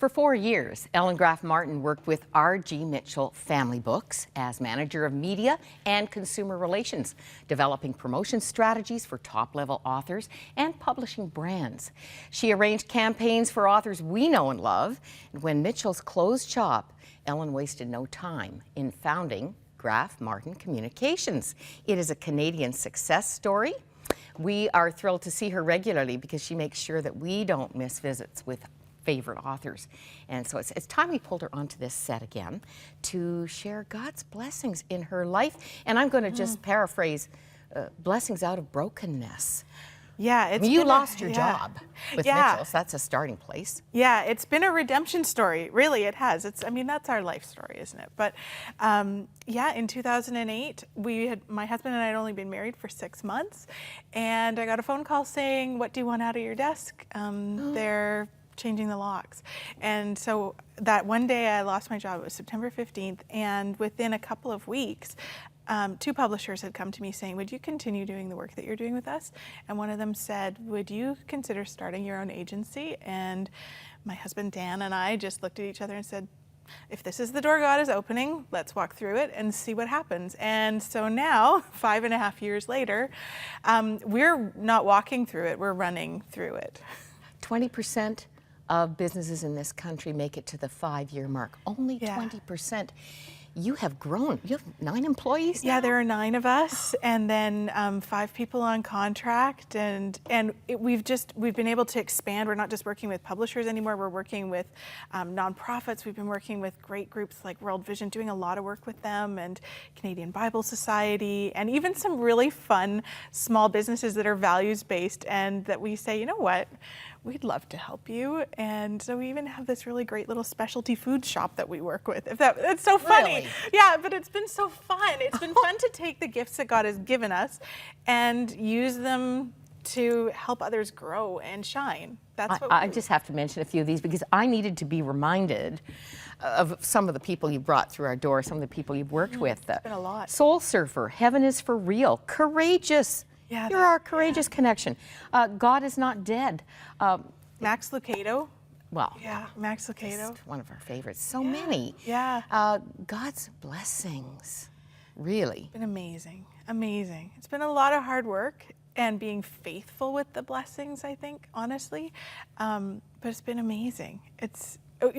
For 4 years, Ellen Graf-Martin worked with R.G. Mitchell Family Books as manager of media and consumer relations, developing promotion strategies for top-level authors and publishing brands. She arranged campaigns for authors we know and love, and when Mitchell's closed shop, Ellen wasted no time in founding Graf-Martin Communications. It is a Canadian success story. We are thrilled to see her regularly because she makes sure that we don't miss visits with favorite authors. And so it's time we pulled her onto this set again to share God's blessings in her life. And I'm going to just paraphrase, blessings out of brokenness. Yeah, I mean, you lost your job with Mitchell, so that's a starting place. Yeah, it's been a redemption story. Really, it has. I mean, that's our life story, isn't it? But yeah, in 2008, my husband and I had only been married for 6 months, and I got a phone call saying, "What do you want out of your desk?" They're changing the locks. And so that one day I lost my job. It was September 15th, and within a couple of weeks, 2 publishers had come to me saying, "Would you continue doing the work that you're doing with us?" And one of them said, "Would you consider starting your own agency?" And my husband Dan and I just looked at each other and said, "If this is the door God is opening, let's walk through it and see what happens." And so now, 5.5 years later, we're not walking through it, we're running through it. 20% of businesses in this country make it to the 5-year mark. Only 20%. You have grown. You have 9 employees now? Yeah, there are 9 of us, and then 5 people on contract, and we've been able to expand. We're not just working with publishers anymore. We're working with nonprofits. We've been working with great groups like World Vision, doing a lot of work with them, and Canadian Bible Society, and even some really fun small businesses that are values-based, and that we say, you know what, we'd love to help you. And so we even have this really great little specialty food shop that we work with. It's so funny. Really? Yeah, but it's been so fun. It's been fun to take the gifts that God has given us and use them to help others grow and shine. That's what I just have to mention a few of these because I needed to be reminded of some of the people you brought through our door, some of the people you've worked with. It's been a lot. Soul Surfer, Heaven is for Real, Courageous. Yeah, you're our courageous connection. God is not dead. Max Lucado. Well, yeah, Max Lucado. One of our favorites. So many. Yeah. God's blessings, really. It's been amazing, amazing. It's been a lot of hard work and being faithful with the blessings, I think, honestly. But it's been amazing.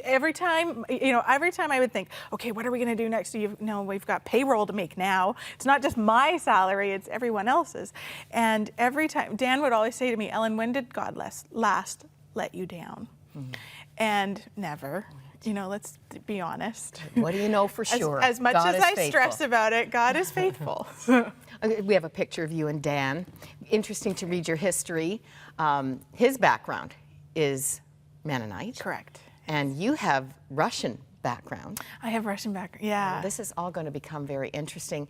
Every time I would think, okay, what are we going to do next? We've got payroll to make now. It's not just my salary, it's everyone else's. And every time, Dan would always say to me, "Ellen, when did God last let you down?" Mm-hmm. And never. Let's be honest. What do you know for sure? As much God as I stress about it, God is faithful. We have a picture of you and Dan. Interesting to read your history. His background is Mennonite. Correct. And you have Russian background. I have Russian background, yeah. This is all going to become very interesting.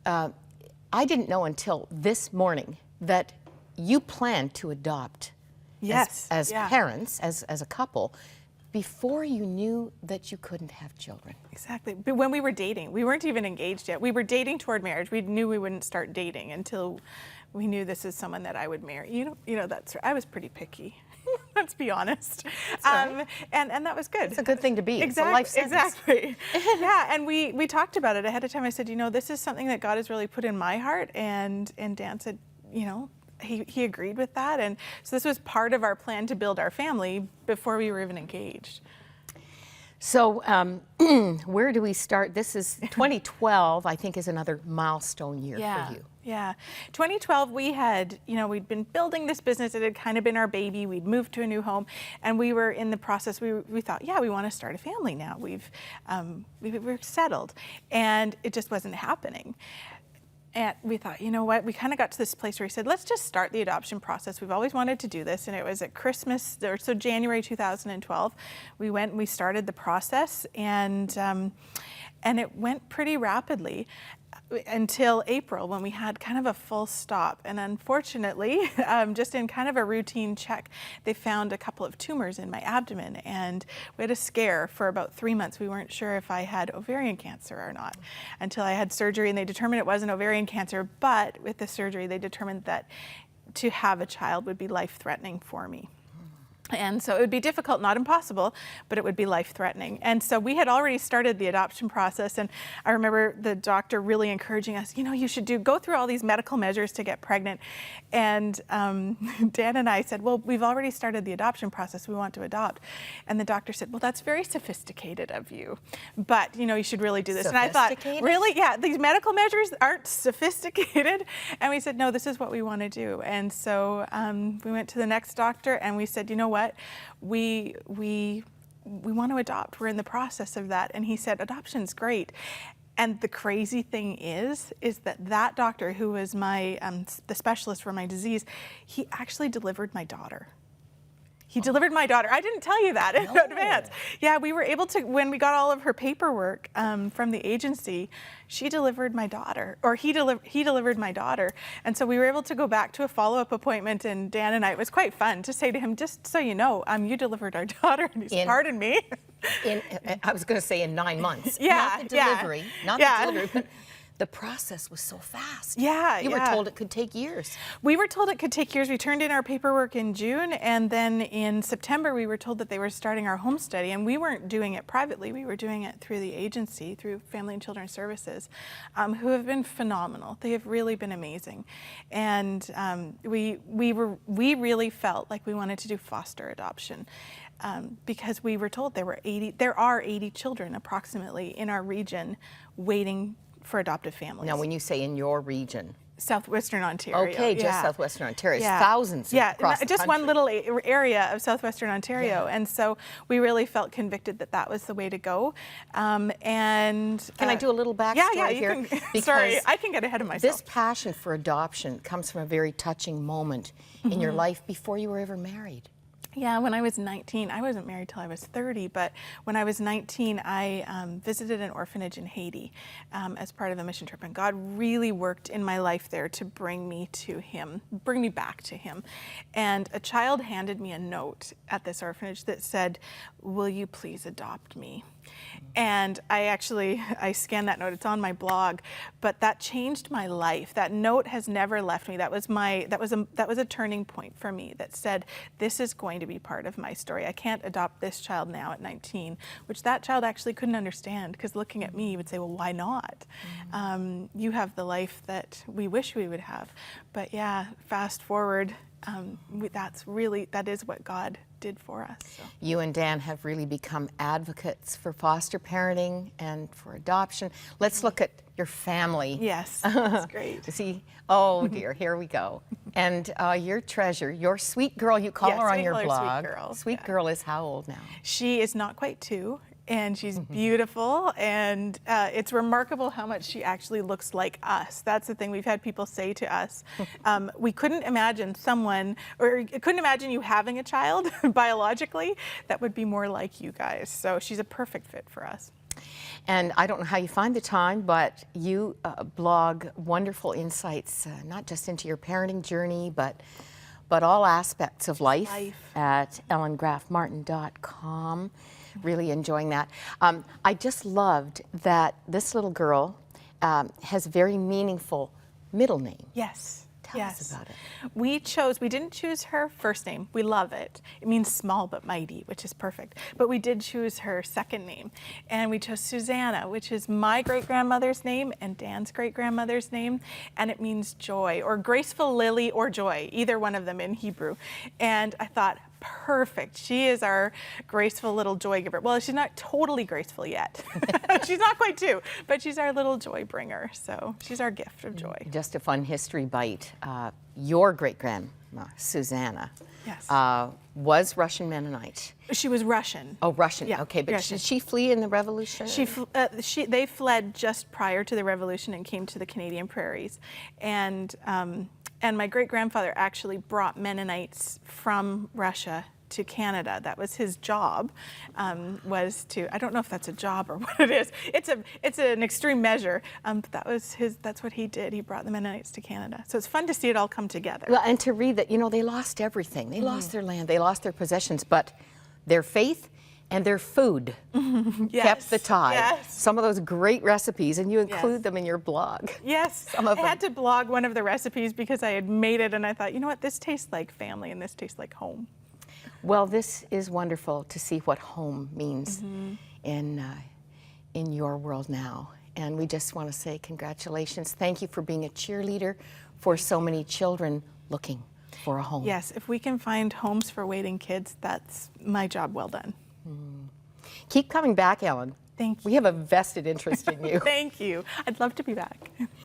I didn't know until this morning that you planned to adopt as parents, as a couple, before you knew that you couldn't have children. Exactly. But when we were dating, we weren't even engaged yet. We were dating toward marriage. We knew we wouldn't start dating until we knew this is someone that I would marry. I was pretty picky. Let's be honest. Right. And that was good. It's a good thing to be. Exactly. It's a life sentence. Exactly. Yeah, and we talked about it ahead of time. I said, this is something that God has really put in my heart, and Dan said, he agreed with that, and so this was part of our plan to build our family before we were even engaged. So where do we start? This is 2012, I think, is another milestone year for you. Yeah. 2012, we'd been building this business. It had kind of been our baby. We'd moved to a new home, and we were in the process. We thought, we want to start a family now. We're settled, and it just wasn't happening. And we thought, we kind of got to this place where we said, let's just start the adoption process. We've always wanted to do this. And it was at Christmas, so January 2012, we went and we started the process, and it went pretty rapidly until April, when we had kind of a full stop. And unfortunately, just in kind of a routine check, they found a couple of tumors in my abdomen, and we had a scare for about 3 months. We weren't sure if I had ovarian cancer or not until I had surgery, and they determined it wasn't ovarian cancer, but with the surgery, they determined that to have a child would be life-threatening for me. And so it would be difficult, not impossible, but it would be life-threatening. And so we had already started the adoption process, and I remember the doctor really encouraging us, you should go through all these medical measures to get pregnant. And Dan and I said, well, we've already started the adoption process, we want to adopt. And the doctor said, well, that's very sophisticated of you, but you should really do this. And I thought, really? Yeah, these medical measures aren't sophisticated. And we said, no, this is what we want to do. And so we went to the next doctor and we said, you know what, we want to adopt. We're in the process of that. And he said, adoption's great. And the crazy thing is that doctor who was my the specialist for my disease, he actually delivered my daughter. He delivered my daughter. I didn't tell you that in advance. Yeah, we were able to, when we got all of her paperwork from the agency, she delivered my daughter, or he delivered my daughter. And so we were able to go back to a follow-up appointment, and Dan and I, it was quite fun to say to him, just so you know, you delivered our daughter. And he said, pardon me? I was going to say in 9 months. Yeah. Not the delivery, not the delivery, but the process was so fast. Yeah, You were told it could take years. We were told it could take years. We turned in our paperwork in June, and then in September we were told that they were starting our home study, and we weren't doing it privately. We were doing it through the agency, through Family and Children's Services, who have been phenomenal. They have really been amazing. And we really felt like we wanted to do foster adoption. Because we were told there are 80 children approximately in our region waiting for adoptive families. Now, when you say in your region, Southwestern Ontario. Okay, just Southwestern Ontario. Thousands across the just country. one little area of Southwestern Ontario. And so we really felt convicted that that was the way to go. And can I do a little backstory here? You can, sorry, I can get ahead of myself. This passion for adoption comes from a very touching moment in your life before you were ever married. Yeah, when I was 19, I wasn't married till I was 30, but when I was 19, I visited an orphanage in Haiti as part of a mission trip, and God really worked in my life there to bring me to Him, bring me back to Him. And a child handed me a note at this orphanage that said, "Will you please adopt me?" And I scanned that note. It's on my blog, but that changed my life. That note has never left me. That was a turning point for me that said, this is going to be part of my story. I can't adopt this child now at 19, which that child actually couldn't understand, because looking at me, he would say, well, why not? You have the life that we wish we would have. But yeah, fast forward, that is what God did for us. So. You and Dan have really become advocates for foster parenting and for adoption. Let's look at your family. Yes, that's great. See, oh dear, here we go. And your treasure, your sweet girl, you call her on your blog. Sweet girl. Sweet girl is how old now? She is not quite 2. And she's beautiful, and it's remarkable how much she actually looks like us. That's the thing we've had people say to us. We couldn't imagine couldn't imagine you having a child biologically that would be more like you guys. So she's a perfect fit for us. And I don't know how you find the time, but you blog wonderful insights, not just into your parenting journey, but all aspects of life. At ellengrafmartin.com. Really enjoying that. I just loved that this little girl has a very meaningful middle name. Yes. Tell us about it. We didn't choose her first name. We love it. It means small but mighty, which is perfect. But we did choose her second name. And we chose Susanna, which is my great-grandmother's name and Dan's great-grandmother's name. And it means joy, or graceful lily, or joy, either one of them in Hebrew. And I thought, perfect. She is our graceful little joy giver. Well, she's not totally graceful yet. She's not quite 2, but she's our little joy bringer. So she's our gift of joy. Just a fun history bite. Your great-grandma, Susanna, was Russian Mennonite. She was Russian. Oh, Russian. Yeah. Okay, but did she flee in the Revolution? They fled just prior to the Revolution and came to the Canadian prairies. And my great-grandfather actually brought Mennonites from Russia to Canada. That was his job, was to, I don't know if that's a job or what it is. It's an extreme measure, but that's what he did. He brought the Mennonites to Canada. So it's fun to see it all come together. Well, and to read that, they lost everything. They lost their land, they lost their possessions, but their faith and their food kept the tide. Yes. Some of those great recipes, and you include them in your blog. Yes, Some of them. I had to blog one of the recipes because I had made it, and I thought, you know what, this tastes like family and this tastes like home. Well, this is wonderful to see what home means in your world now. And we just want to say congratulations. Thank you for being a cheerleader for so many children looking for a home. Yes, if we can find homes for waiting kids, that's my job well done. Keep coming back, Ellen. Thank you. We have a vested interest in you. Thank you. I'd love to be back.